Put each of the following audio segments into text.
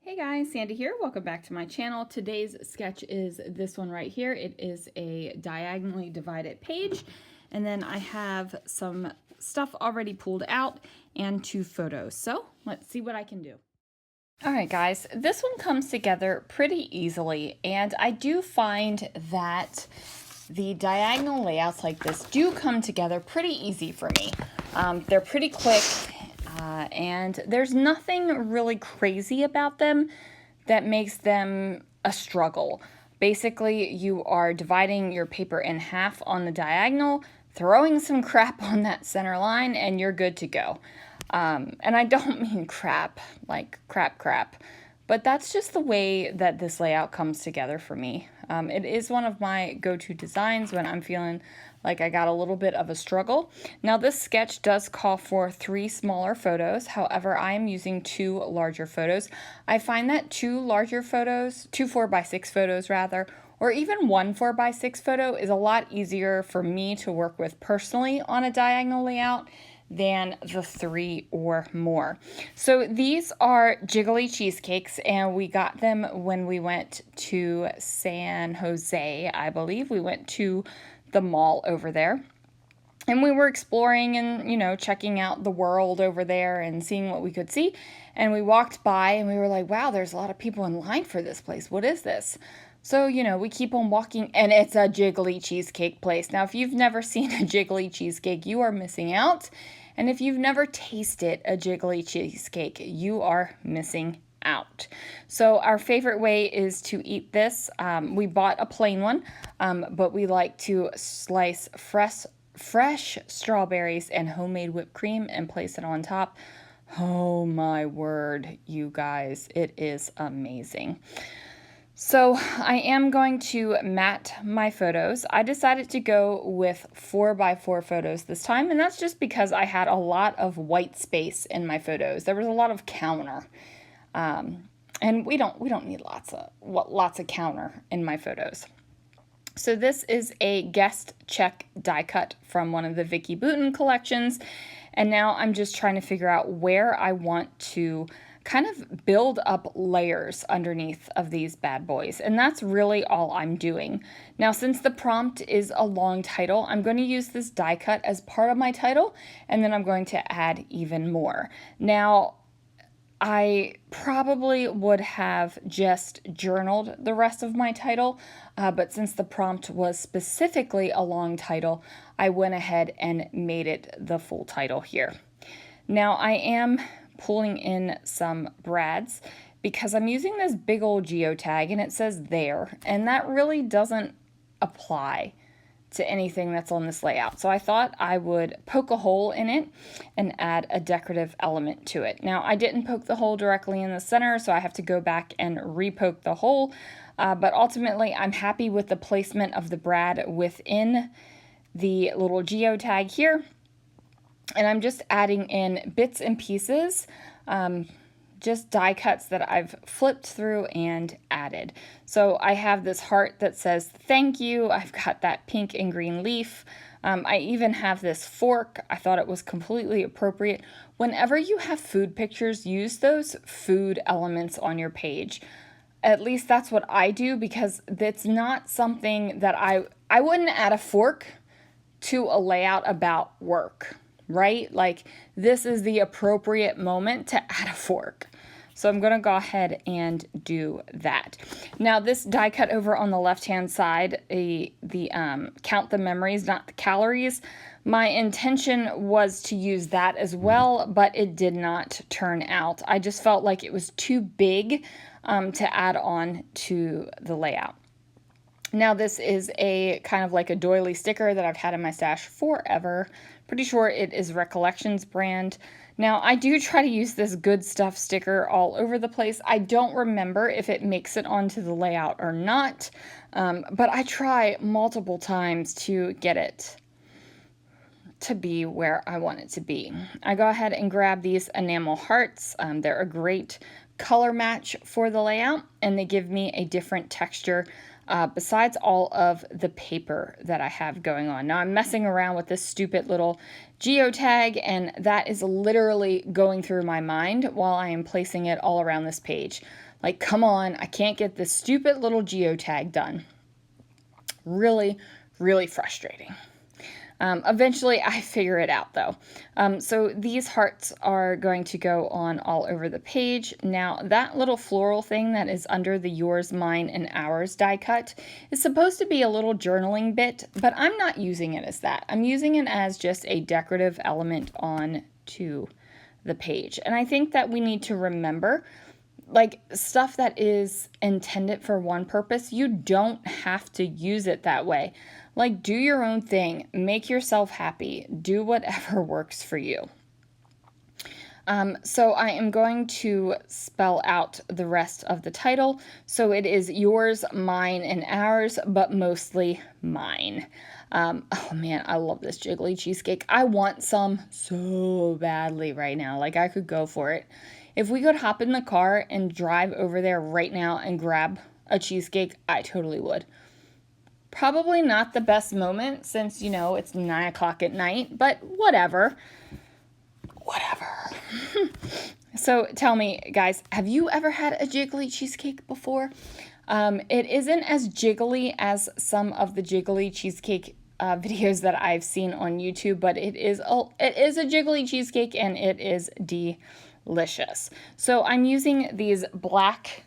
Hey guys, Sandy here. Welcome back to my channel. Today's sketch is this one right here. It is a diagonally divided page, and then I have some stuff already pulled out and 2 photos. So let's see what I can do. All right guys, this one comes together pretty easily, and I do find that the diagonal layouts like this do come together pretty easy for me. They're pretty quick. And there's nothing really crazy about them that makes them a struggle. Basically, you are dividing your paper in half on the diagonal, throwing some crap on that center line, and you're good to go. And I don't mean crap, like crap, but that's just the way that this layout comes together for me. It is one of my go-to designs when I'm feeling like I got a little bit of a struggle. Now this sketch does call for 3 smaller photos. However, I am using 2 larger photos. I find that 2 larger photos, 2 4x6 photos rather, or even 1 4x6 photo is a lot easier for me to work with personally on a diagonal layout than the 3 or more. So these are jiggly cheesecakes, and we got them when we went to San Jose, I believe. We went to the mall over there, and we were exploring and, you know, checking out the world over there and seeing what we could see. And we walked by and we were like, wow, there's a lot of people in line for this place. What is this? So, you know, we keep on walking, and it's a jiggly cheesecake place. Now, if you've never seen a jiggly cheesecake, you are missing out. And if you've never tasted a jiggly cheesecake, you are missing out. So our favorite way is to eat this. We bought a plain one, but we like to slice fresh strawberries and homemade whipped cream and place it on top. Oh my word, you guys, it is amazing. So I am going to mat my photos. I decided to go with 4x4 photos this time, and that's just because I had a lot of white space in my photos. There was a lot of counter, and we don't need lots of counter in my photos. So this is a guest check die cut from one of the Vicky Boutin collections, and now I'm just trying to figure out where I want to kind of build up layers underneath of these bad boys, and that's really all I'm doing. Now, since the prompt is a long title, I'm going to use this die cut as part of my title, and then I'm going to add even more. Now, I probably would have just journaled the rest of my title, but since the prompt was specifically a long title, I went ahead and made it the full title here. Now, I am pulling in some brads because I'm using this big old geotag, and it says there, and that really doesn't apply to anything that's on this layout. So I thought I would poke a hole in it and add a decorative element to it. Now, I didn't poke the hole directly in the center, so I have to go back and re-poke the hole, but ultimately I'm happy with the placement of the brad within the little geotag here. And I'm just adding in bits and pieces, just die cuts that I've flipped through and added. So I have this heart that says thank you. I've got that pink and green leaf. I even have this fork. I thought it was completely appropriate. Whenever you have food pictures, use those food elements on your page. At least that's what I do, because it's not something that I wouldn't add a fork to a layout about work, right? Like, this is the appropriate moment to add a fork. So I'm going to go ahead and do that. Now, this die cut over on the left-hand side, the count the memories, not the calories. My intention was to use that as well, but it did not turn out. I just felt like it was too big to add on to the layout. Now, this is a kind of like a doily sticker that I've had in my stash forever. Pretty sure it is Recollections brand. Now, I do try to use this Good Stuff sticker all over the place. I don't remember if it makes it onto the layout or not, but I try multiple times to get it to be where I want it to be. I go ahead and grab these enamel hearts. They're a great color match for the layout, and they give me a different texture besides all of the paper that I have going on. Now I'm messing around with this stupid little geotag, and that is literally going through my mind while I am placing it all around this page. Like, come on, I can't get this stupid little geotag done. Really, really frustrating. Eventually I figure it out though. So these hearts are going to go on all over the page. Now that little floral thing that is under the yours, mine, and ours die cut is supposed to be a little journaling bit, but I'm not using it as that. I'm using it as just a decorative element on to the page. And I think that we need to remember, like, stuff that is intended for one purpose, you don't have to use it that way. Like, do your own thing, make yourself happy, do whatever works for you. So I am going to spell out the rest of the title. So it is yours, mine, and ours, but mostly mine. Oh man, I love this jiggly cheesecake. I want some so badly right now. Like, I could go for it. If we could hop in the car and drive over there right now and grab a cheesecake, I totally would. Probably not the best moment since, you know, it's 9 o'clock at night, but whatever. Whatever. So tell me, guys, have you ever had a jiggly cheesecake before? It isn't as jiggly as some of the jiggly cheesecake videos that I've seen on YouTube, but it is a jiggly cheesecake, and it is delicious. So I'm using these black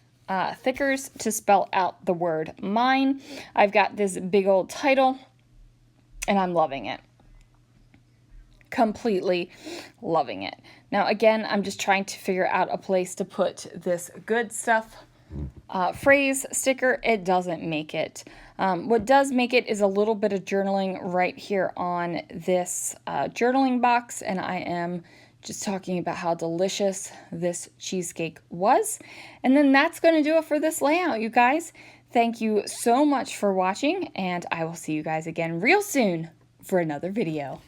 thickers to spell out the word mine. I've got this big old title, and I'm loving it. Completely loving it. Now again, I'm just trying to figure out a place to put this good stuff phrase sticker. It doesn't make it. What does make it is a little bit of journaling right here on this journaling box, and I am just talking about how delicious this cheesecake was. And then that's going to do it for this layout, you guys. Thank you so much for watching, and I will see you guys again real soon for another video.